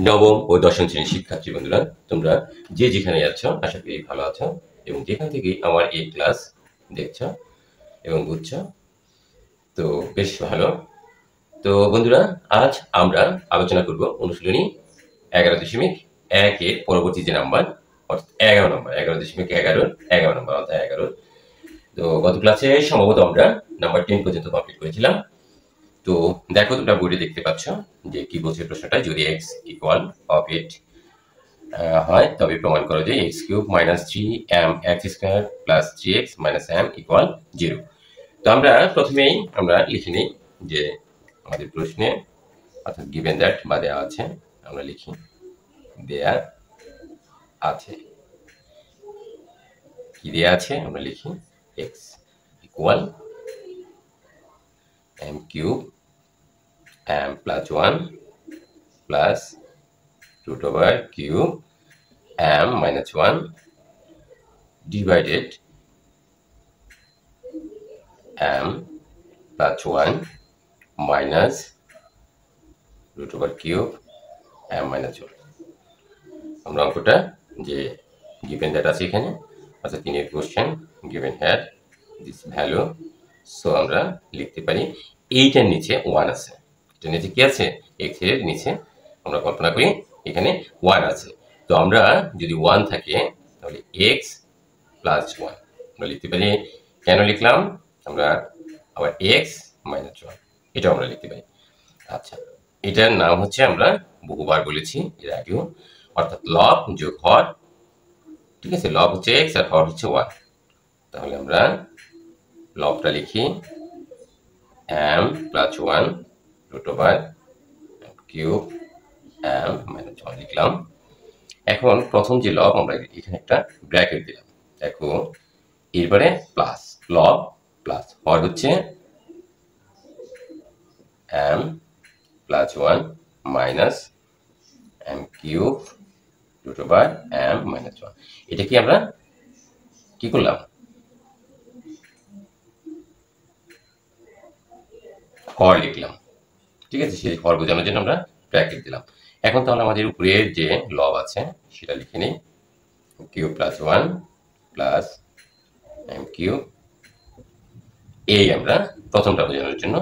নবম ও দশম শ্রেণীর শিক্ষার্থী বন্ধুরা, তোমরা যে যেখানে যাচ্ছ আশা করি ভালো আছো এবং যেখান থেকে আমার এই ক্লাস দেখছো এবং বুঝছো, তো বেশ ভালো। তো বন্ধুরা, আজ আমরা আলোচনা করব অনুশীলনী 11.1 এর পরবর্তী যে নাম্বার, অর্থাৎ 11 নম্বর, 11.11 নম্বর অর্থাৎ 11। তো গত ক্লাসে সম্ভবত আমরা নাম্বার 10 পর্যন্ত কমপ্লিট করেছিলাম। তো দেখো, তোমরা বোর্ডে দেখতে পাচ্ছ যে কি বলছে প্রশ্নটা। যদি x ইকুয়াল অফ ইট হয় তবে প্রমাণ করো যে x cube minus 3m x square plus 3x minus m equal 0। তো আমরা প্রথমেই লিখে নিই যে আমাদের প্রশ্নে, অর্থাৎ গিভেন দ্যাট বা দেওয়া আছে, আমরা লিখি দেয়া আছে। কি দেয়া আছে? আমরা লিখি x equal m cube m plus 1 plus root over cube m minus 1 divided m plus 1 minus root over cube m minus 1। আমরা অঙ্কটা যে given that আছে এখানে, অর্থাৎ তিনের question given here this value, so আমরা লিখতে পারি এইটার নিচে 1 আছে। এটার নিচে কি আছে? x এর নিচে আমরা কল্পনা করি এখানে 1 আছে। তো আমরা যদি 1 থাকে তাহলে x প্লাস 1 আমরা লিখতে পারি। কেন লিখলাম? আমরা আবার x মাইনাস 1 এটা আমরা লিখতে পারি। আচ্ছা, এটার নাম হচ্ছে, আমরা বহুবার বলেছি এর আগেও, অর্থাৎ লব যোগ হর। ঠিক আছে, লব হচ্ছে x আর হর হচ্ছে 1। তাহলে আমরা লবটা লিখি m plus 1 root over cube m minus 1 লিখলাম। এখন প্রথম যে লব, আমরা এখানে একটা ব্র্যাকেট দিলাম। দেখো, এরপরে প্লাস লব প্লাস হর হচ্ছে m plus 1 minus m cube root over m minus 1। এটা কি আমরা কি করলাম? হর লিখলাম। ঠিক আছে, সেই হর বোঝানোর জন্য আমরা ব্র্যাকেট দিলাম। এখন তাহলে আমাদের উপরের যে লব আছে সেটা লিখে নিই, cube plus 1 plus m cube. এই আমরা প্রথমটা বোঝানোর জন্য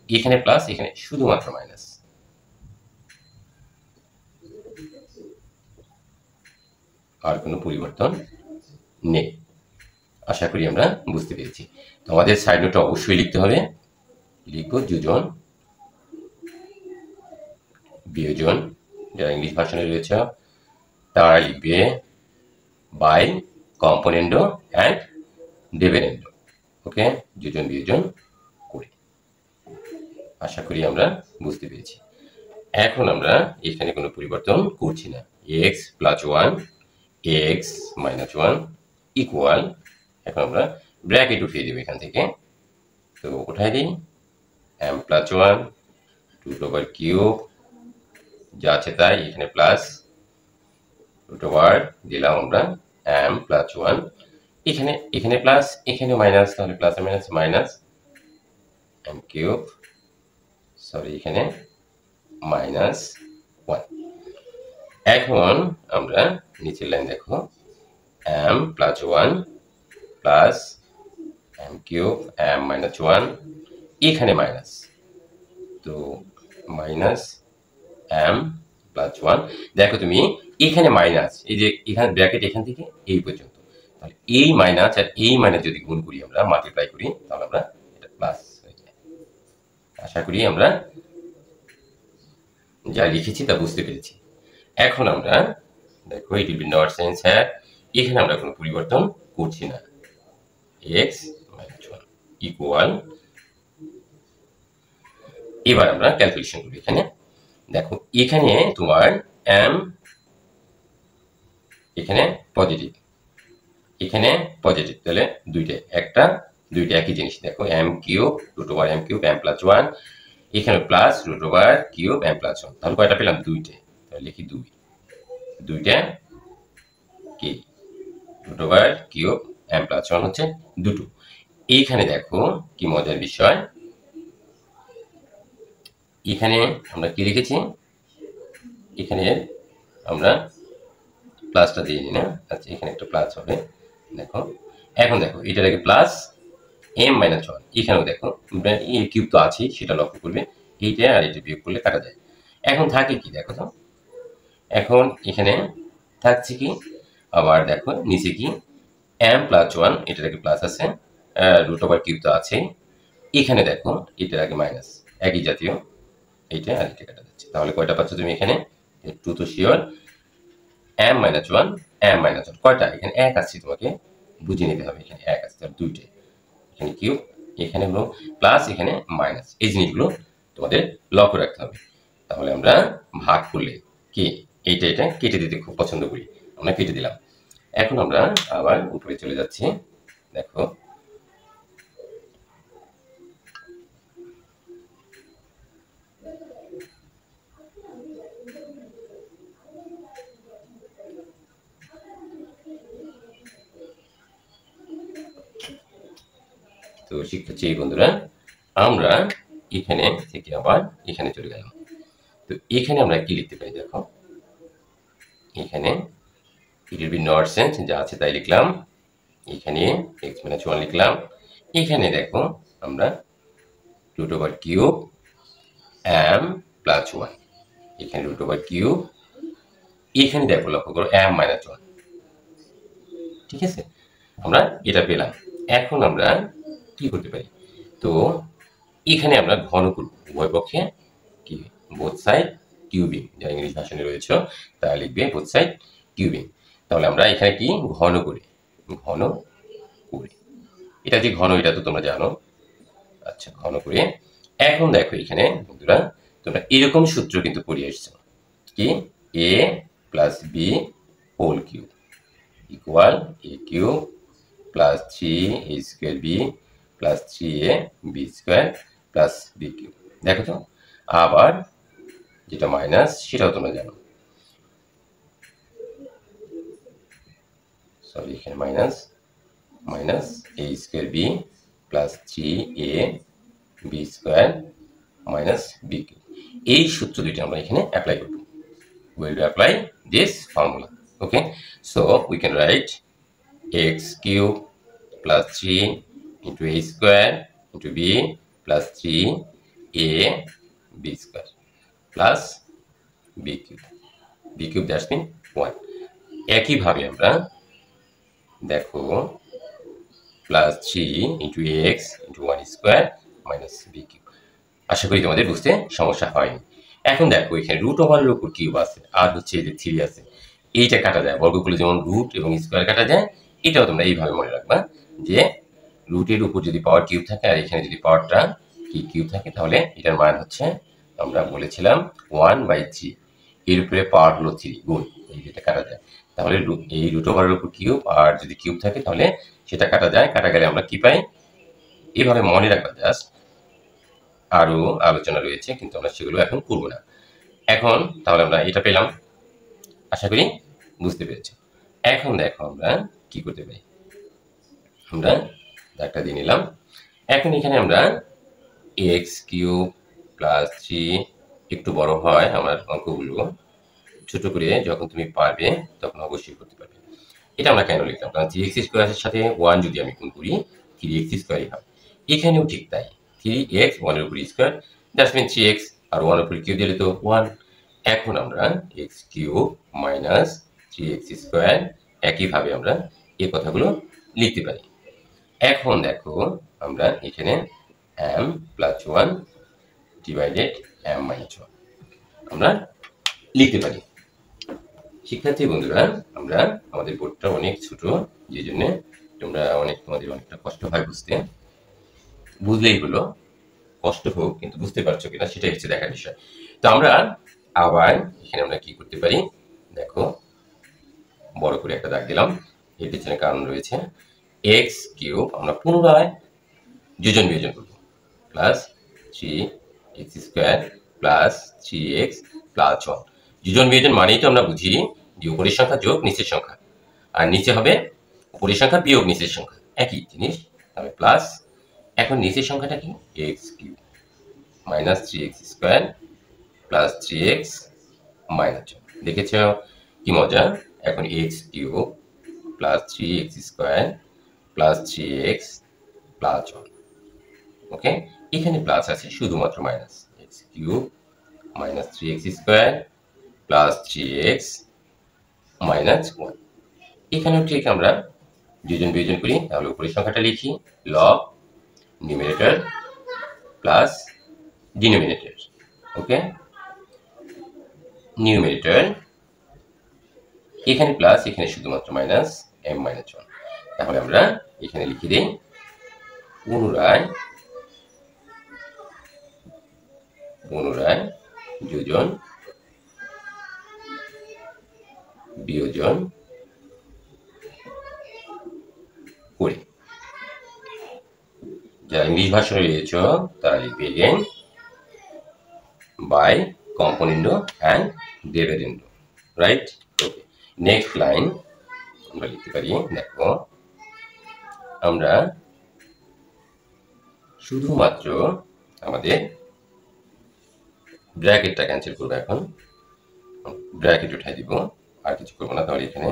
এখানে প্লাস, এখানে শুধুমাত্র মাইনাস, আর কোনো পরিবর্তন নেই। আশা করি আমরা বুঝতে পেরেছি। তো আমাদের সাইড নোটটা অবশ্যই লিখতে হবে। লিখবো যোজন বিয়োজন, যারা ইংলিশ ভার্সনে রয়েছে তারা লিখবে বাই কম্পোনেন্ডো অ্যান্ড ডিভিডেন্ডো। ওকে, যোজন বিয়োজন করে। আশা করি আমরা বুঝতে পেরেছি। এখন আমরা এখানে কোনো পরিবর্তন করছি না। x plus 1 x minus 1 equal, এখন আমরা ব্র্যাকেট উঠিয়ে দেবো এখান থেকে। তো উঠাই দিই m plus 1 root over cube, যা আছে তাই, এখানে প্লাস রুট ওভার দিলাম আমরা m প্লাস 1, এখানে প্লাস এখানে মাইনাস, তাহলে plus minus minus m cube, sorry এখানে মাইনাস 1। এখন আমরা নিচের লাইন দেখো, m plus 1 plus m cube m minus 1, এখানে মাইনাস, তো মাইনাস m প্লাস 1। দেখো তুমি এখানে মাইনাস, এই যে এখানে ব্র্যাকেট এখান থেকে এই পর্যন্ত, তাহলে এই মাইনাস আর এই মাইনাস যদি গুণ করি, আমরা মাল্টিপ্লাই করি, তাহলে আমরা এটা প্লাস হয়ে যায়। আশা করি আমরা যা লিখেছি তা বুঝতে পেরেছি। এখন আমরা দেখো, ইট উইল বি নট চেঞ্জ হ্যাঁ, এখানে আমরা কোনো পরিবর্তন করছি না। x মাইনাস 1 ইকুয়াল, এবার আমরা ক্যালকুলেশন করি। এখানে দেখো, এখানে তোমার m এখানে পজিটিভ, এখানে পজিটিভ, তাহলে দুইটা একই জিনিস। দেখো m cube root over m cube m plus 1, এখানে plus root over cube m plus 1, তাহলে কয়টা পেলাম? দুইটা। তাহলে লিখি দুইটা কি root over cube m plus 1 হচ্ছে দুটো। এইখানে দেখো কি মজার বিষয়, এখানে আমরা কি লিখেছি? এখানে আমরা প্লাসটা দিয়ে নিই না, আচ্ছা এখানে একটা প্লাস হবে। দেখো এখন দেখো এটার আগে প্লাস m মাইনাস 1, এখানেও দেখো এ কিউব তো আছেই, সেটা লক্ষ্য করবে। এইটা আর এটা বিয়োগ করলে কাটা যায়। এখন থাকে কি দেখো তো, এখন এখানে থাকছে কি, আবার দেখো নিচে কি m প্লাস 1, এটার আগে প্লাস আছে, রুট ওভার কিউব তো আছেই। এখানে দেখো এটার আগে মাইনাস, একই জাতীয়, এইটা আর এটা কাটা যাচ্ছে। তাহলে কয়টা পাচ্ছ তুমি এখানে? 2 তো sure, m minus 1, m minus 1 কয়টা? এখানে এক আছে, তোমাকে বুঝে নিতে হবে। এখানে এক আছে, তার দুইটাই, এখানে কিউব, এখানে হলো প্লাস, এখানে মাইনাস। এই জিনিসগুলো তোমাদের লক্ষ্য রাখতে হবে। তাহলে আমরা ভাগ করলে কি এইটা এটা কেটে দিতে খুব পছন্দ করি, আমরা কেটে দিলাম। এখন আমরা আবার উপরে চলে যাচ্ছি। দেখো তো শিক্ষার্থী বন্ধুরা, আমরা এখানে থেকে আবার এখানে চলে গেলাম। তো এখানে আমরা কি লিখতে পারি দেখো, এখানে ইট উইল বি নট চেঞ্জ, যা আছে তাই লিখলাম। এখানে x মাইনাস 1 লিখলাম। এখানে দেখো আমরা root over cube m plus 1, এখানে রুট ওভার কিউব, এখানে দেখো লক্ষ্য করো m মাইনাস 1, ঠিক আছে? আমরা এটা পেলাম। এখন আমরা কি করতে পারি, তো এখানে আমরা ঘন করব উভয় পক্ষে, কি বোথ সাইড কিউবিং, যা ইংলিশ ভাষণে রয়েছে তা লিখবে বোথ সাইড কিউবিং। তাহলে আমরা এখানে কি ঘন করি, ঘন করি, এটা যে ঘন এটা তো তোমরা জানো। আচ্ছা ঘন করে এখন দেখো এখানে বন্ধুরা, তোমরা এরকম সূত্র কিন্তু পড়ে এসছো, কি a plus B whole cube equal a cube plus 3a square B plus 3a B square plus B cube. দেখো তো, আবার যেটা মাইনাস সেটাও তোমরা জানো, সরি এখানে minus minus a square B plus 3a B square minus B cube. এই সূত্র দুইটা আমরা এখানে অ্যাপ্লাই করব। We will apply this formula. Okay, so we can write x cube plus 3 into a square into b plus 3a b square plus b cube. b cube that's mean 1. একইভাবে আমরা দেখো plus 3 into x into 1 square minus b cube. আশা করি তোমাদের বুঝতে সমস্যা হয়নি। এখন দেখো এখানে রুট ওভারের উপর কিউব আছে, আর হচ্ছে এই যে 3 আছে, এইটা কাটা যায়। বর্গগুলো যেমন রুট এবং স্কোয়ার কাটা যায়, এটাও তোমরা এইভাবে মনে রাখবা যে রুটের উপর যদি পাওয়ার কিউব থাকে আর এখানে যদি পাওয়ারটা কি কিউব থাকে, তাহলে এটার মান হচ্ছে আমরা বলেছিলাম 1/3, এর উপরে পাওয়ার হলো 3 গুণ, এই যেটা কাটা যায়। তাহলে এই রুট ওভারের উপর কিউব আর যদি কিউব থাকে তাহলে সেটা কাটা যায়, কাটা গেলে আমরা কি পাই, এইভাবে মনে রাখবা জাস্ট। আরো আলোচনা রয়েছে কিন্তু আমরা সেগুলো এখন করব না। এখন তাহলে আমরা এটা পেলাম, আশা করি বুঝতে পেরেছি। এখন দেখো আমরা কি করতে পারি, আমরা একটা দিয়ে নিলাম। এখন এখানে আমরা এক্স কিউব প্লাস 3, একটু বড় হয় আমার অঙ্কগুলো, ছোট করে যখন তুমি পারবে তখন অবশ্যই করতে পারবে। এটা আমরা কেন লিখলাম, কারণ 3x স্কোয়ারের সাথে 1 যদি আমি গুণ করি 3x স্কোয়ারই হয়। এখানেও ঠিক তাই, 3x 1 এর উপর স্কোয়ার, দ্যাটস মিন 3x, আর 1 এর উপর কিউব দিলে তো 1। এখন আমরা x cube minus 3x square একইভাবে আমরা এই কথাগুলো লিখতে পারি। এখন দেখো আমরা এখানে m plus 1 divided m minus 1 আমরা লিখতে পারি। শিক্ষার্থী বন্ধুরা, আমরা আমাদের বোর্ডটা অনেক ছোট, যে জন্য তোমাদের অনেকটা কষ্ট হয় বুঝতে, বুঝলেই হলো, কষ্ট হোক কিন্তু বুঝতে পারছো কিনা সেটাই হচ্ছে দেখার বিষয়। তো আমরা আবার এখানে আমরা কি করতে পারি, দেখো বড় করে একটা দাগ দিলাম, এর পেছনে কারণ রয়েছে। এক্স কিউব আমরা পুনরায় যোজন বিয়োজন করবো, plus 3x square plus 3x plus 1। যোজন বিয়োজন মানেই তো আমরা বুঝি যে উপরের সংখ্যা যোগ নিচের সংখ্যা, আর নিচে হবে উপরের সংখ্যা বিয়োগ নিচের সংখ্যা, একই জিনিস। তাহলে প্লাস, এখন নিচের সংখ্যাটা কি, x cube minus 3x square plus 3x -1 দেখেছ কি মজা। এখন x³ plus 3x² plus 3x plus 1। ওকে, এখানে প্লাস আছে শুধুমাত্র minus. x³ minus 3x² plus 3x minus 1। এখানেও ঠিক আমরা যোজন বিয়োজন করি, তাহলে উপরের সংখ্যাটা লিখি লব নিউমারেটর প্লাস ডিনোমিনেটর। ওকে, নিউমারেটর এখানে প্লাস, এখানে শুধুমাত্র মাইনাস m-1। তাহলে আমরা এখানে লিখে দিই পুনরায় যোজন বিয়োজন করে। যারা ইংলিশ ভার্সনে রয়েছ তারা লিখবে again by componendo and dividendo, right? Okay, next line আমরা লিখতে পারি। দেখো আমরা শুধুমাত্র আমাদের ব্র্যাকেটটা ক্যান্সেল করবো। এখন ব্র্যাকেট উঠাই দিব, আর কিছু করবো না। তাহলে এখানে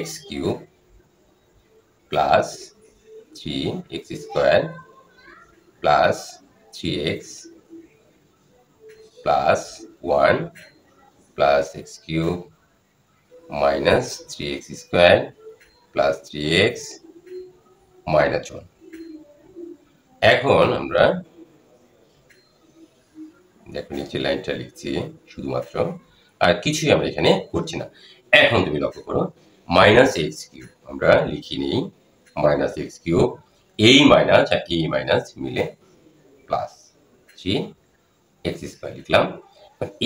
x³ plus 3x² plus 3x plus 1 plus x³ minus 3x² plus 3x minus 1। এখন আমরা দেখো নিচে লাইনটা লিখছি শুধুমাত্র, আর কিছুই আমরা এখানে করছি না। এখন তুমি লক্ষ্য করো -x³ আমরা লিখি নেই, -x³ এই মাইনাস আর এই মাইনাস মিলে প্লাস 3x² লিখলাম।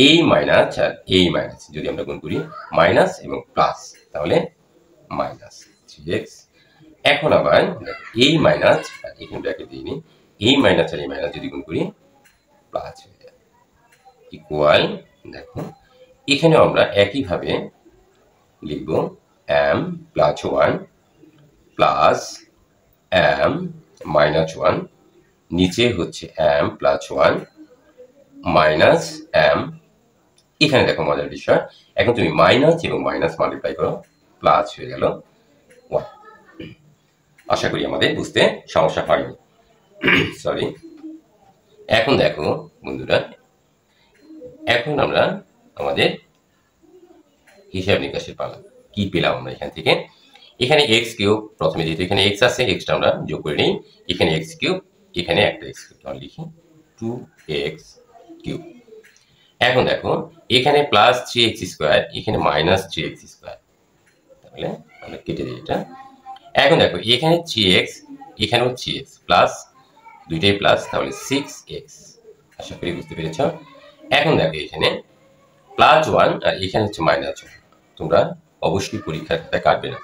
এই মাইনাস আর এই মাইনাস যদি আমরা গুণ করি মাইনাস এবং প্লাস, তাহলে মাইনাস 3x। এখন আবার এই মাইনাস আর এখানে ব্র্যাকেট দিইনি, এই মাইনাস আর এই মাইনাস যদি গুণ করি প্লাস হয়ে যায় ইকুয়াল। দেখো এখানেও আমরা একইভাবে লিখব m+1 প্লাস m-1, নিচে হচ্ছে m+1 মাইনাস m। এখানে দেখো মজার বিষয়, এখন তুমি মাইনাস এবং মাইনাস মাল্টিপ্লাই করো, প্লাস হয়ে গেল 1। আশা করি আমাদের বুঝতে সমস্যা হয়নি, সরি। এখন দেখো বন্ধুরা, এখন আমরা আমাদের হিসাব নিকাশের পালা। কি পেলাম আমরা এখান থেকে? এখানে x³ প্রথমে যেহেতু এখানে x আছে, xটা আমরা যোগ করে নিই। এখানে x³ এখানে একটা x³ তাহলে লিখি 2x³। এখন দেখো এখানে প্লাস 3x², এখানে মাইনাস 3x², তাহলে আমরা কেটে দিই এটা। এখন দেখো এখানে 3x এখানেও 3x প্লাস, দুইটাই প্লাস, তাহলে 6x। আশা করি বুঝতে পেরেছ। এখন দেখো এখানে +1 আর এখানে হচ্ছে -1। তোমরা অবশ্যই পরীক্ষার খাতায় কাটবে না,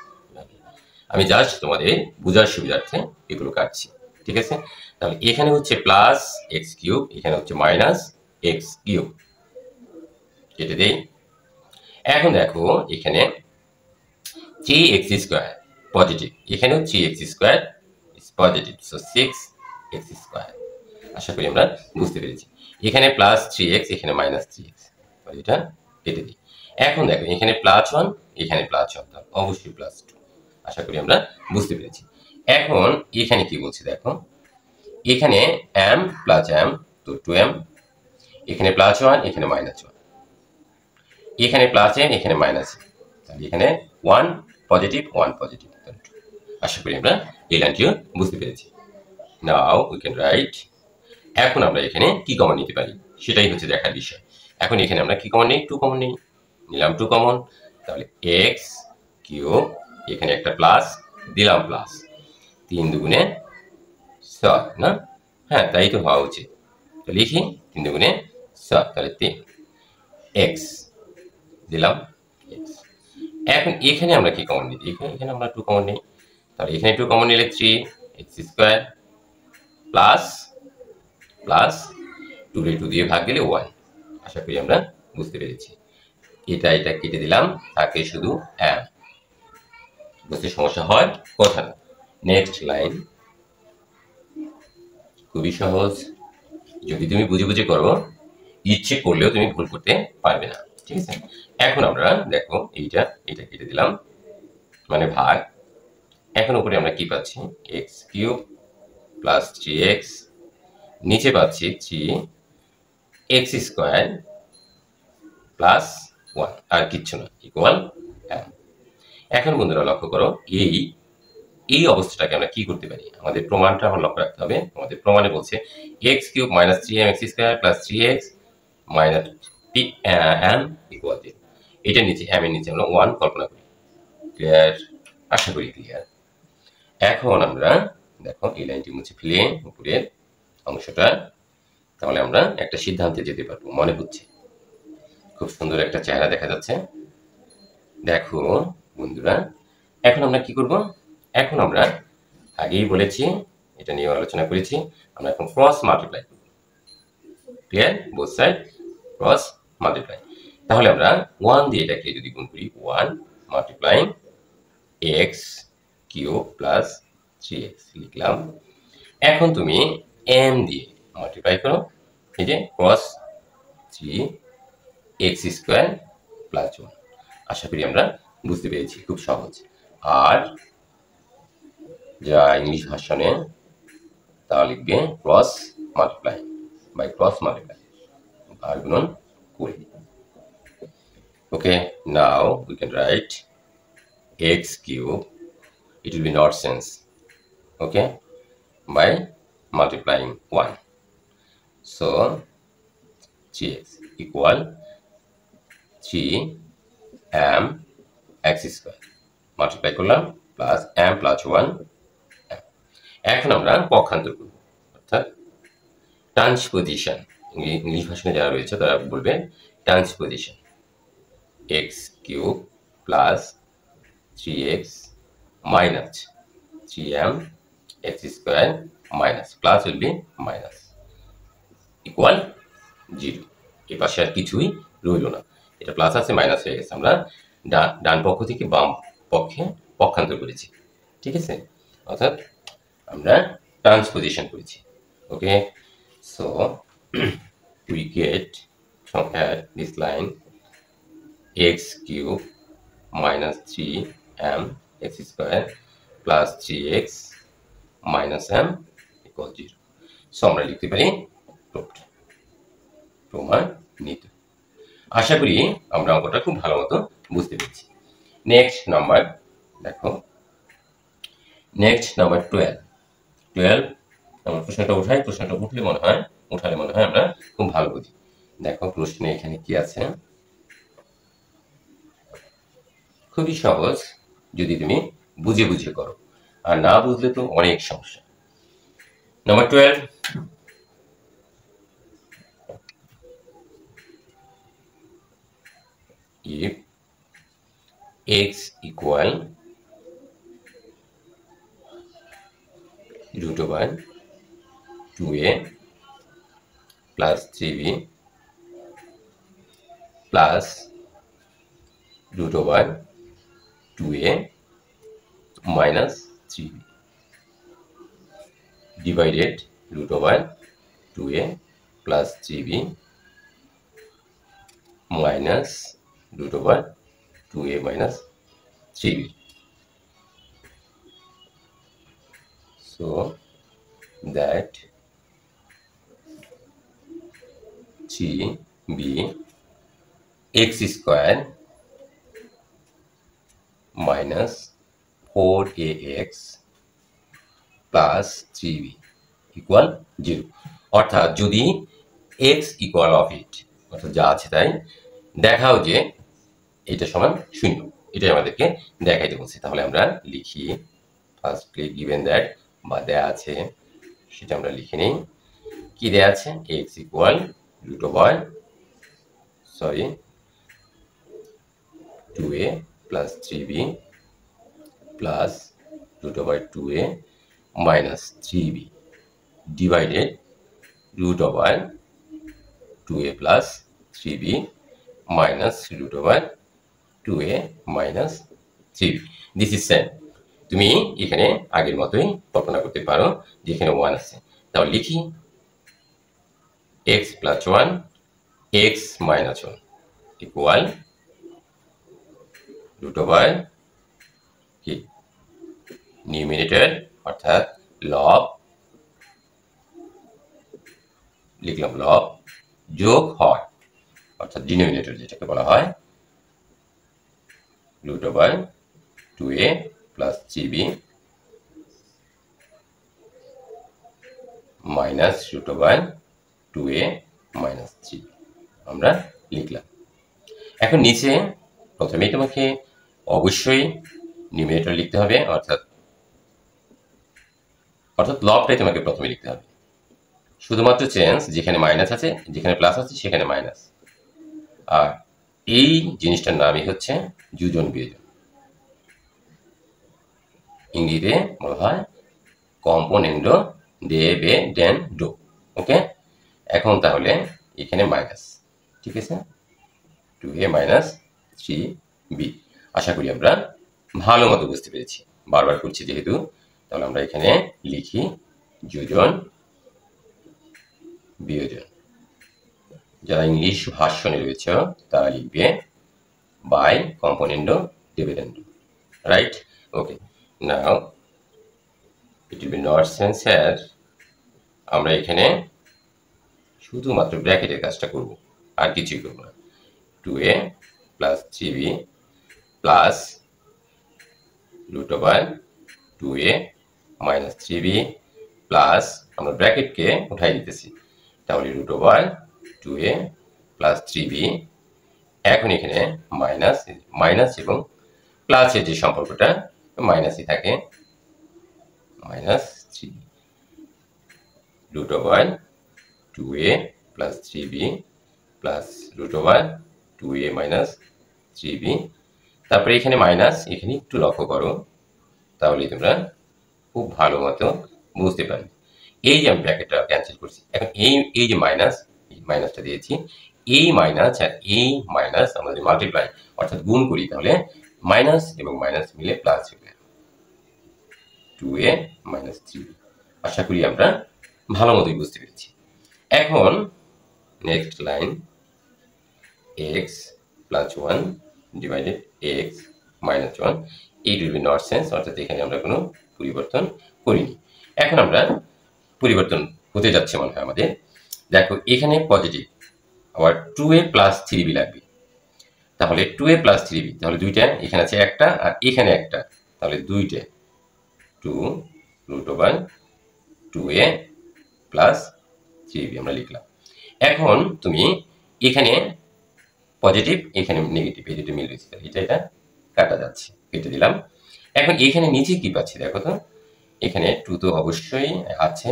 আমি জাস্ট তোমাদের বোঝার সুবিধার্থে এগুলো কাটছি, ঠিক আছে? তাহলে এখানে হচ্ছে প্লাস x³, এখানে হচ্ছে মাইনাস x³, কেটে দেই। এখন দেখো এখানে 3x² পজিটিভ, এখানেও 3x² পজিটিভ, সো 6x²। আশা করি আমরা বুঝতে পেরেছি। এখানে প্লাস 3x, এখানে মাইনাস 3x, এটা কেটে দিই। এখন দেখো এখানে +1, এখানে +1, তাহলে অবশ্যই +2। আশা করি আমরা বুঝতে পেরেছি। এখন এখানে কি বলছি দেখো, এখানে m প্লাস m, তো 2m, এখানে +1, এখানে -1, এখানে প্লাস m, এখানে মাইনাস m, তাহলে এখানে 1 পজিটিভ 1 পজিটিভ, তাহলে 2। আশা করি আমরা এই লাইনটিও বুঝতে পেরেছি। Now we can write. এখন আমরা এখানে কি কমন নিতে পারি সেটাই হচ্ছে দেখার বিষয়। এখন এখানে আমরা কি কমন নিই? 2 কমন নিই, নিলাম 2 কমন, তাহলে x³ এখানে একটা প্লাস দিলাম, প্লাস 3 দুগুণে 6 না? হ্যাঁ, তাই তো হওয়া উচিত। তো লিখি 3 দুগুণে 6, তাহলে 3x দিলাম x। এখন এখানে আমরা কি কমন নিই? এখানে আমরা 2 কমন নিই, তাহলে এখানে 2 কমন নিলে 3x² প্লাস প্লাস 2 রে 2 দিয়ে ভাগ দিলে 1। আশা করি আমরা বুঝতে পেরেছি। এটা কেটে দিলাম, থাকে শুধু m। বুঝতে সমস্যা হয় কথা না। নেক্সট লাইন খুবই সহজ, যদি তুমি বুঝে বুঝে করো, ইচ্ছে করলেও তুমি ভুল করতে পারবে না। ঠিক আছে। এখন আমরা দেখো এইটা কেটে দিলাম, মানে ভাগ। এখন উপরে আমরা কি পাচ্ছি, এক্স কিউব প্লাস 3x, নিচে পাচ্ছি 3x স্কোয়ার প্লাস 1, আর কিচ্ছু না, ইকুয়াল m। এখন বন্ধুরা লক্ষ্য করো, এই অবস্থাটাকে আমরা কি করতে পারি, আমাদের প্রমাণটা আমার লক্ষ্য রাখতে হবে। আমাদের প্রমাণে বলছে x cube minus 3mx square plus 3x minus m equal 0। এটার নিচে m এর নিচে আমরা 1 কল্পনা করি। ক্লিয়ার? আশা করি ক্লিয়ার। এখন আমরা দেখো এই লাইনটি মুছে ফেলে উপরের অংশটা, তাহলে আমরা একটা সিদ্ধান্তে যেতে পারবো মনে হচ্ছে। খুব সুন্দর একটা চেহারা দেখা যাচ্ছে। দেখো বন্ধুরা, এখন আমরা কি করব, এখন আমরা আগেই বলেছি, এটা নিয়ে আলোচনা করেছি, আমরা এখন ক্রস মাল্টিপ্লাই করব। Clear? Both side cross multiply. তাহলে আমরা 1 দিয়ে এটাকে যদি গুণ করি, 1 multiplying x cube plus 3x লিখলাম। এখন তুমি m দিয়ে মাল্টিপ্লাই করো, এই যে ক্রস 3x স্কোয়ার প্লাস 1। আশা করি আমরা বুঝতে পেরেছি, খুব সহজ। আর যা ইংলিশ ভার্সনে তা লিখবে cross multiply by cross multiply, আর গুণন করে। Okay, now we can write x cube, it will be nonsense, okay, by multiplying 1. So 3x equal 3m x square multiply করলাম প্লাস m প্লাস 1 m। এখন আমরা পক্ষান্তর করব, অর্থাৎ ট্রান্সপোজিশন। ইংলিশ ভাষায় যারা রয়েছে তারা বলবে transposition. x cube plus 3x minus 3m x square minus plus will be minus equal 0। এই পাশে আর কিছুই রইল না, এটা প্লাস আছে মাইনাস হয়ে গেছে। আমরা ডান পক্ষ থেকে বাম পক্ষে পক্ষান্তর করেছি, ঠিক আছে, অর্থাৎ আমরা ট্রান্সপোজিশন করেছি। ওকে, so we get from here this line x cube minus 3m x square plus 3x minus m equal 0। So আমরা লিখতে পারি প্রমাণিত। আশা করি আমরা অঙ্কটা খুব ভালো মতো বুঝতে পেরেছি। নেক্সট নাম্বার দেখো, নেক্সট নাম্বার 12। আমরা প্রশ্নটা উঠাই, প্রশ্নটা উঠালে মনে হয় আমরা খুব ভালো বুঝি। দেখো প্রশ্নে এখানে কি আছে, খুবই সহজ যদি তুমি বুঝে বুঝে করো, আর না বুঝলে তো অনেক সমস্যা। Number 12, if x equal root over 2a plus 3b plus root over 2a minus 3b divided root over 2a plus 3b minus root over 2a minus 3b. So that 3b x square minus 4ax plus 3b equal 0। অর্থাৎ যদি x equal of it, অর্থাৎ যা আছে তাই দেখাও যে এটা সমান 0, এটাই আমাদেরকে দেখাইতে বলছে। তাহলে আমরা লিখি, ফার্স্টলি গিভেন দ্যাট, বা দেয়া আছে সেটা আমরা লিখে নিই। কি দেয়া আছে, x equal root over 2a plus 3b plus root over 2a minus 3b divided root over 2a plus 3b minus root over 2a minus 3b. This is same. তুমি এখানে আগের মতোই কল্পনা করতে পারো যে এখানে 1 আছে। তাহলে লিখি x plus 1 x minus 1 equal root over কি নিউমিনেটর অর্থাৎ লব, লিখলাম লব যোগ হর অর্থাৎ ডিনোমিনেটর যেটাকে বলা হয় root over 2a plus 3b minus root over 2a minus 3b আমরা লিখলাম। এখন নিচে প্রথমেই তোমাকে অবশ্যই নিউমিনেটর লিখতে হবে, অর্থাৎ লবটাই তোমাকে প্রথমে লিখতে হবে। শুধুমাত্র চেঞ্জ, যেখানে মাইনাস আছে যেখানে প্লাস আছে সেখানে মাইনাস। আর এই জিনিসটার নামই হচ্ছে যোজন বিয়োজন, ইংরেজিতে বলা হয় কম্পোনেন্ডো ডিভিডেন্ডো। ওকে, এখন তাহলে এখানে মাইনাস, ঠিক আছে, 2a মাইনাস 3b। আশা করি আমরা ভালো মতো বুঝতে পেরেছি, বারবার করছি যেহেতু। তাহলে আমরা এখানে লিখি যোজন বিয়োজন। যারা ইংলিশ ভার্সনে রয়েছে তারা লিখবে by componendo dividendo, right? Okay, now it will be not sense here. আমরা এখানে শুধুমাত্র ব্র্যাকেটের কাজটা করব, আর কিছুই করব না। 2a plus 3b plus root over 2a minus 3b plus আমরা ব্র্যাকেটকে উঠাই দিতেছি, তাহলে root over 2a plus 3b। এখন এখানে মাইনাস মাইনাস এবং প্লাসের যে সম্পর্কটা মাইনাসই থাকে, minus 3 root over 2a plus 3b plus root over 2a minus 3b। তারপরে এখানে মাইনাস, এখানে একটু লক্ষ্য করো, তাহলে তোমরা খুব ভালো মতো বুঝতে পারবে। এই যে আমি ব্র্যাকেটটা ক্যান্সেল করছি, এখন এই যে মাইনাসটা দিয়েছি, এই মাইনাস আর এই মাইনাস আমরা যদি মাল্টিপ্লাই অর্থাৎ গুণ করি, তাহলে মাইনাস এবং মাইনাস মিলে প্লাস হবে 2a মাইনাস 3b। আশা করি আমরা ভালো মতোই বুঝতে পেরেছি। এখন next line x plus 1 divided x minus 1, it will be not sense, অর্থাৎ এখানে আমরা কোনো পরিবর্তন করিনি। এখন আমরা পরিবর্তন হতে যাচ্ছে মনে হয় আমাদের। দেখো এখানে পজিটিভ, আবার 2a প্লাস 3b লাগবে, তাহলে 2a প্লাস 3b, তাহলে দুইটা এখানে আছে একটা আর এখানে একটা, তাহলে দুইটা 2 root over 2a plus 3b আমরা লিখলাম। এখন তুমি এখানে পজিটিভ এখানে নেগেটিভ, এই দুটো মিল রয়েছে, এটা কাটা যাচ্ছে, কেটে দিলাম। এখন এখানে নিচে কি পাচ্ছি দেখো তো, এখানে 2 তো অবশ্যই আছে,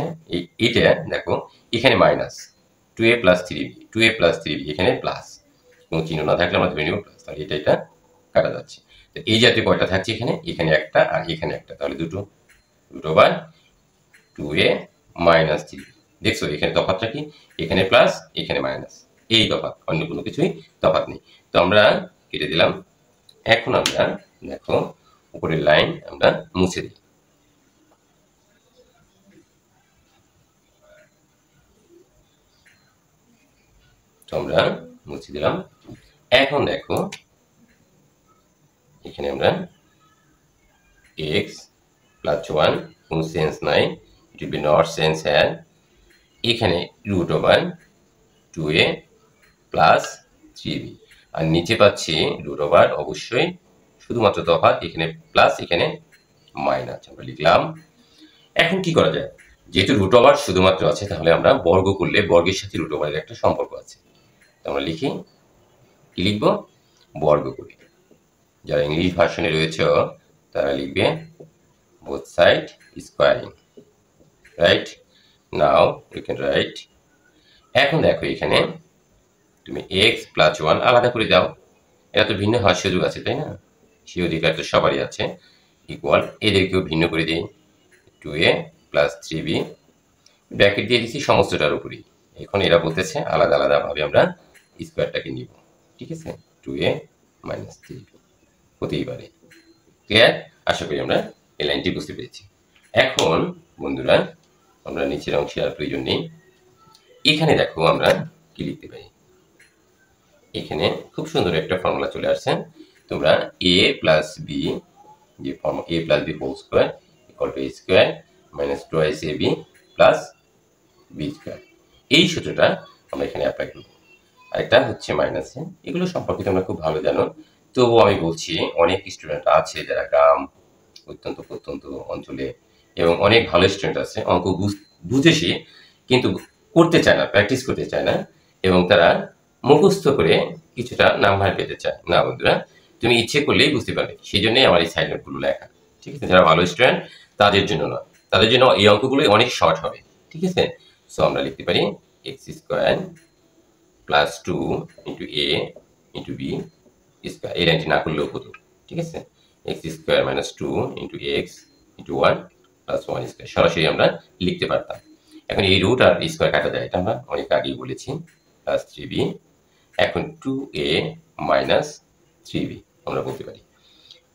এইটা দেখো এখানে minus 2a plus 3b, 2a plus 3b এখানে প্লাস, কোনো চিহ্ন না থাকলে আমরা ধরে নিব প্লাস, তাহলে এটা কাটা যাচ্ছে। তো এই জাতীয় কয়টা থাকছে এখানে একটা আর এখানে একটা, তাহলে দুটো root over 2a minus 3b। দেখছো এখানে তফাৎটা কি, এখানে প্লাস এখানে মাইনাস, এই তফাৎ, অন্য কোনো কিছুই তফাৎ নেই। তো আমরা কেটে দিলাম। এখন আমরা দেখো উপরের লাইন আমরা মুছে দিই, আমরা মুছে দিলাম। এখন দেখো এখানে আমরা x প্লাস 1 কোনো সেন্স নাই, ইট উইল বি নট সেন্স হ্যার। এখানে root over 2a plus 3b, আর নিচে পাচ্ছি রুট ওভার, অবশ্যই শুধুমাত্র তফাৎ, এখানে প্লাস এখানে মাইনাস আমরা লিখলাম। এখন কি করা যায়, যেহেতু রুট ওভার শুধুমাত্র আছে, তাহলে আমরা বর্গ করলে বর্গের সাথে রুট ওভারের একটা সম্পর্ক আছে, আমরা লিখি কি লিখবো, বর্গ করি। যারা ইংলিশ ভার্সনে রয়েছে তারা লিখবে both side squaring, right? Now you can write. এখন দেখো এখানে তুমি x প্লাস 1 আলাদা করে দাও, এটা তো ভিন্ন হওয়ার সুযোগ আছে তাই না, সেই অধিকার তো সবারই আছে। ইকুয়াল এদেরকেও ভিন্ন করে দিই, 2a প্লাস 3b, ব্র্যাকেট দিয়ে দিচ্ছি সমস্তটার উপরেই। এখন এরা বলতেছে আলাদা আলাদা ভাবে আমরা স্কোয়ারটাকে নিব, ঠিক আছে, 2a মাইনাস 3b হতেই পারে। ক্লিয়ার? আশা করি আমরা এই লাইনটি বুঝতে পেরেছি। এখন বন্ধুরা আমরা নিচের অংশে আর প্রয়োজন নেই। এখানে দেখো আমরা কি লিখতে পারি, এখানে খুব সুন্দর একটা ফর্মুলা চলে আসছে। তোমরা a প্লাস বি, যে formula a plus B whole square equal to a square minus twice ab plus B square, এই সূত্রটা আমরা এখানে অ্যাপ্লাই করব। আরেকটা হচ্ছে মাইনাস এ, এগুলো সম্পর্কে তোমরা খুব ভালো জানো, তবুও আমি বলছি অনেক স্টুডেন্ট আছে যারা গ্রাম অত্যন্ত প্রত্যন্ত অঞ্চলে এবং অনেক ভালো স্টুডেন্ট আছে, অঙ্ক বুঝেছি কিন্তু করতে চায় না, প্র্যাকটিস করতে চায় না, এবং তারা মুখস্থ করে কিছুটা নাম্বার পেতে চায় না। বন্ধুরা, তুমি ইচ্ছে করলেই বুঝতে পারবে, সেই জন্যই আমার এই সাইড নোটগুলো লেখা, ঠিক আছে? যারা ভালো স্টুডেন্ট তাদের জন্য নয়, তাদের জন্য এই অঙ্কগুলো অনেক শর্ট হবে, ঠিক আছে? সো আমরা লিখতে পারি এক্স স্কোয়ার প্লাস 2 ইন্টু এ ইন্টু বি স্কোয়ার, এই লাইনটি না করলেও হতো, ঠিক আছে? X square minus 2 into x into 1 plus 1 square সরাসরি আমরা লিখতে পারতাম। এখন এই রুট আর স্কোয়ার কাটা যায়, এটা আমরা অনেক আগেই বলেছি, প্লাস 3b। এখন 2a মাইনাস 3b আমরা বলতে পারি।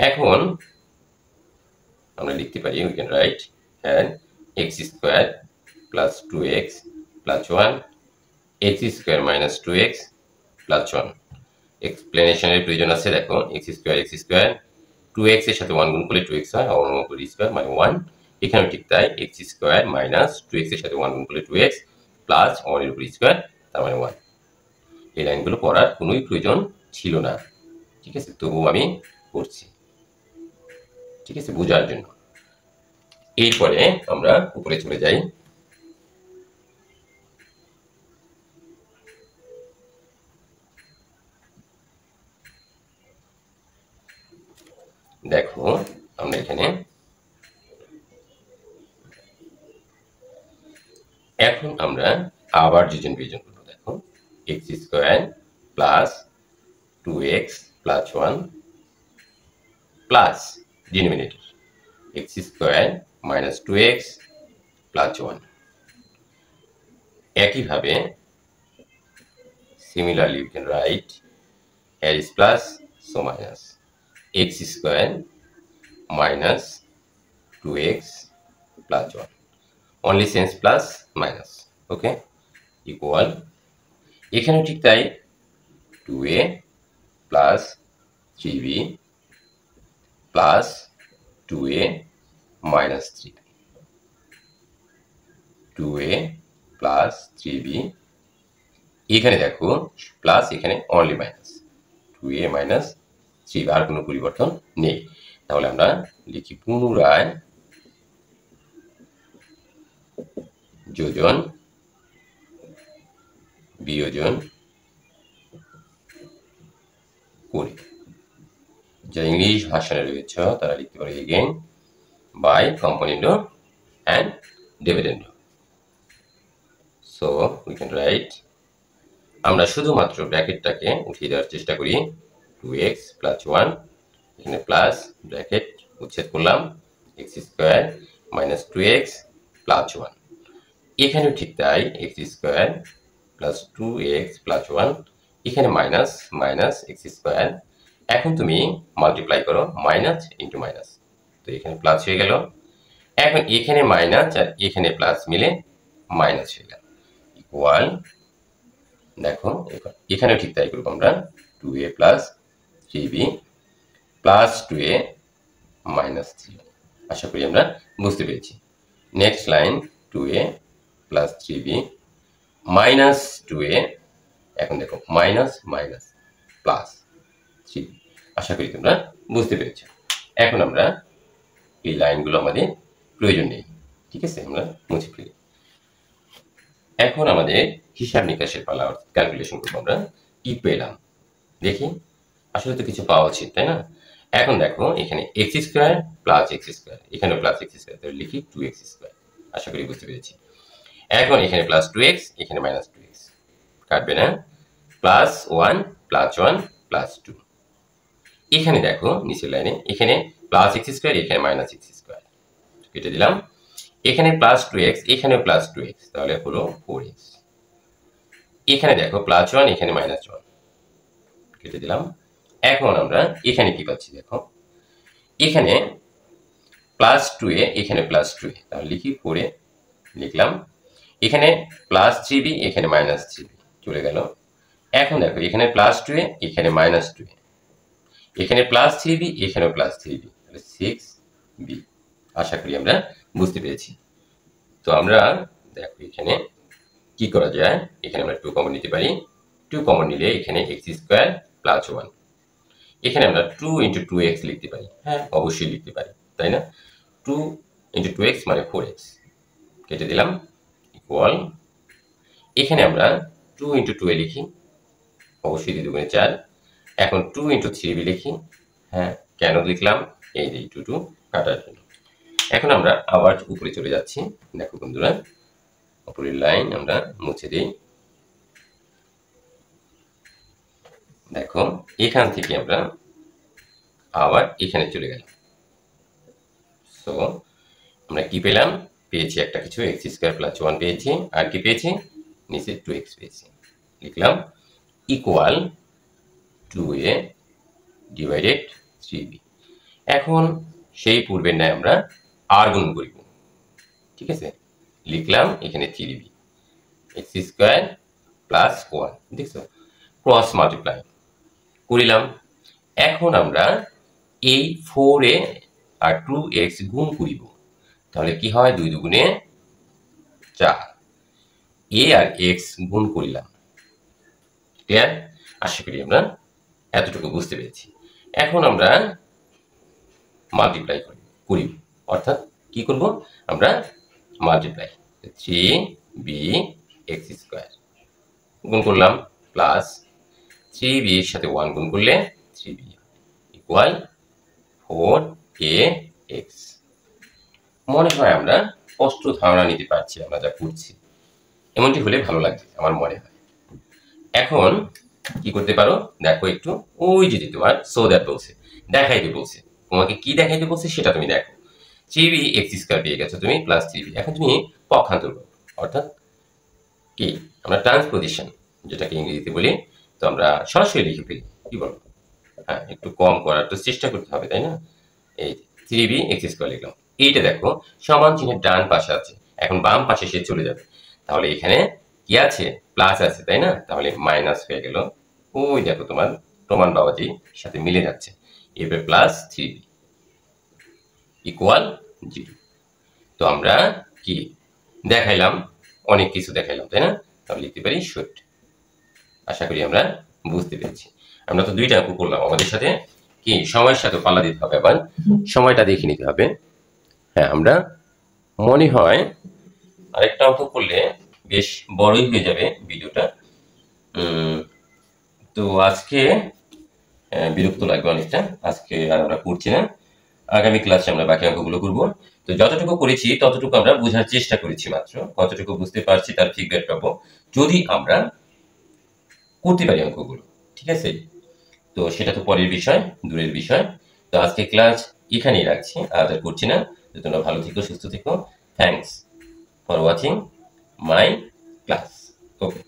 এখন আমরা লিখতে পারি, we can right and x square plus 2x plus 1 x square minus 2x plus 1। এক্সপ্লেনেশনের প্রয়োজন আছে, দেখো এক্স স্কোয়ার 2x এর সাথে 1 গুণ করলে 2x হয়, অন্য করে স্কোয়ার মানে 1। এখানে ঠিক তাই, এক্স স্কোয়ার মাইনাস 2x এর সাথে 1 গুণ করলে 2x প্লাস 1 এর উপর স্কোয়ার তার মানে 1। এই লাইনগুলো পড়ার কোনোই প্রয়োজন ছিল না, ঠিক আছে? তবুও আমি করছি, ঠিক আছে, বোঝার জন্য। এরপরে আমরা উপরে চলে যাই। দেখো আমরা এখানে এখন আমরা আবার যোজন বিয়োজন করবো। দেখো x square plus 2x plus 1 plus denominator x square minus 2x plus 1। একইভাবে similarly we can write here is plus so minus x square minus 2x plus 1, only sense plus minus, okay, equal এখানেও ঠিক তাই, 2a plus 3b plus 2a minus 3b, 2a plus 3b, এখানে দেখো plus, এখানে only minus, 2a minus 3b, আর কোনো পরিবর্তন নেই। তাহলে আমরা লিখি পুনরায় যোজন বিয়োজন করি। যারা ইংলিশ ভাষায় রয়েছে তারা লিখতে পারে again by componendo and dividendo. So we can right, আমরা শুধুমাত্র ব্র্যাকেটটাকে উঠিয়ে দেওয়ার চেষ্টা করি, 2x প্লাস 1, এখানে প্লাস ব্র্যাকেট উচ্ছেদ করলাম, x square minus 2x plus 1, এখানেও ঠিক তাই, x square plus 2x plus 1, এখানে মাইনাস মাইনাস এক্স স্কোয়ার, এখন তুমি মাল্টিপ্লাই করো মাইনাস ইন্টু মাইনাস, তো এখানে প্লাস হয়ে গেল। এখন এখানে মাইনাস আর এখানে প্লাস মিলে মাইনাস হয়ে গেল, ইকুয়াল, দেখো এখানেও ঠিক তাই করবো আমরা, 2a plus 3b plus 2a minus 3b। আশা করি আমরা বুঝতে পেরেছি। Next line 2a plus 3b minus 2a, এখন দেখো মাইনাস মাইনাস প্লাস 3b। আশা করি তোমরা বুঝতে পেরেছ। এখন আমরা এই লাইনগুলো আমাদের প্রয়োজন নেই, ঠিক আছে, আমরা মুছে ফেলি। এখন আমাদের হিসাব নিকাশের পালা, ক্যালকুলেশন করবো। আমরা কি পেলাম দেখি, আসলে তো কিছু পাওয়া উচিত, তাই না? এখন দেখো এখানে x square plus x square, এখানে প্লাস এক্স স্কোয়ার, তাহলে লিখি 2x স্কোয়ার। আশা করি বুঝতে পেরেছি। এখন এখানে প্লাস 2x, এখানে মাইনাস 2x, কাটবে না, প্লাস 1 প্লাস 1 প্লাস 2। এখানে দেখো নিচের লাইনে এখানে প্লাস এক্স স্কোয়ার, এখানে মাইনাস এক্স স্কোয়ার, কেটে দিলাম। এখানে প্লাস 2x, এখানেও প্লাস 2x, তাহলে হলো 4x। এখানে দেখো প্লাস 1, এখানে মাইনাস 1, কেটে দিলাম। এখন আমরা এখানে কি পাচ্ছি দেখো, এখানে প্লাস 2a, এখানে প্লাস 2a, তাহলে লিখি 4a, লিখলাম। এখানে প্লাস 3b, এখানে মাইনাস 3b, চলে গেল। এখন দেখো এখানে প্লাস 2a, এখানে মাইনাস 2a, এখানে প্লাস 3b, এখানেও প্লাস 3b, তাহলে 6b। আশা করি আমরা বুঝতে পেরেছি। তো আমরা দেখো এখানে কি করা যায়, এখানে আমরা 2 কমন নিতে পারি। 2 কমন নিলে এখানে x স্কয়ার প্লাস 1, এখানে আমরা 2 ইন্টু 2x লিখতে পারি। হ্যাঁ, অবশ্যই লিখতে পারি, তাই না? 2 ইন্টু 2x মানে 4x, কেটে দিলাম, ইকুয়াল, এখানে আমরা 2 ইন্টু 2a লিখি, অবশ্যই 2 দুগুণে 4। এখন 2 ইন্টু 3b লিখি। হ্যাঁ, কেন লিখলাম? এই যে 2 কাটার জন্য। এখন আমরা আবার উপরে চলে যাচ্ছি। দেখো বন্ধুরা, উপরের লাইন আমরা মুছে দিই। দেখো এখান থেকে আমরা আবার এখানে চলে গেলাম। সো আমরা কি পেলাম? পেয়েছি একটা কিছু, x স্কয়ার প্লাস 1 পেয়েছি, আর কি পেয়েছি? নিচে 2x পেয়েছি। লিখলাম ইকুয়াল 2a ডিভাইডেড 3b। এখন সেই পূর্বের ন্যায় আমরা আর গুণ করিব। ঠিক আছে, লিখলাম এখানে 3b, x স্কয়ার প্লাস 1, দেখছো, ক্রস মাল্টিপ্লাই করিলাম। এখন আমরা এই 4a আর 2x গুণ করিব, তাহলে কি হয়? 2 দুগুণে 4, a আর x গুণ করিলাম। ক্লিয়ার? আশা করি আমরা এতটুকু বুঝতে পেরেছি। এখন আমরা মাল্টিপ্লাই করি, অর্থাৎ কি করব? আমরা মাল্টিপ্লাই 3b x স্কয়ার গুণ করলাম, প্লাস 3b এর সাথে 1 গুণ করলে 3b ইকুয়াল 4ax। মনে হয় আমরা স্পষ্ট ধারণা নিতে পারছি আমরা যা করছি। এমনটি হলে ভালো লাগছে আমার মনে হয়। এখন কি করতে পারো? দেখো একটু, ওই যে তোমার সো দ্যাট বলছে, দেখাইতে বলছে, তোমাকে কি দেখাইতে বলছে সেটা তুমি দেখো। 3b x স্কয়ার পেয়ে গেছো তুমি, প্লাস 3b। এখন তুমি পক্ষান্তর করো, অর্থাৎ কি আমরা ট্রান্সপোজিশন যেটাকে ইংরেজিতে বলি, তো আমরা সরাসরি লিখে ফেলি। কি বলো? হ্যাঁ, একটু কম করার তো চেষ্টা করতে হবে, তাই না? এই 3b x স্কয়ার লিখলাম, এইটা দেখো সমান চিহ্নের ডান পাশে আছে, এখন বাম পাশে সে চলে যাবে, তাহলে এখানে কি আছে? প্লাস আছে, তাই না? তাহলে মাইনাস হয়ে গেল। ওই দেখো তোমার প্রমাণ বাবাজির সাথে মিলে যাচ্ছে। এবার প্লাস 3b ইকুয়াল 0। তো আমরা কি দেখাইলাম? অনেক কিছু দেখাইলাম, তাই না? তাহলে লিখতে পারি শুড। আশা করি আমরা বুঝতে পেরেছি। আমরা তো 2টা অঙ্ক করলাম, আমাদের সাথে কি সময়ের সাথে পাল্লা দিতে হবে, আবার সময়টা দেখে নিতে হবে। হ্যাঁ, আমরা মনে হয় আরেকটা অঙ্ক করলে বেশ বড়ই হয়ে যাবে ভিডিওটা। তো আজকে বিরক্ত লাগবে অনেকটা, আজকে আর আমরা করছি না। আগামী ক্লাসে আমরা বাকি অঙ্কগুলো করব। তো যতটুকু করেছি ততটুকু আমরা বোঝার চেষ্টা করেছি মাত্র, কতটুকু বুঝতে পারছি তার ফিডব্যাক পাবো যদি আমরা করতে পারি অঙ্কগুলো। ঠিক আছে, তো সেটা তো পরের বিষয়, দূরের বিষয়। তো আজকে ক্লাস এখানেই রাখছি, আজ আর করছি না। তো তোমরা ভালো থেকো, সুস্থ থেকো। Thanks for watching my class. Okay.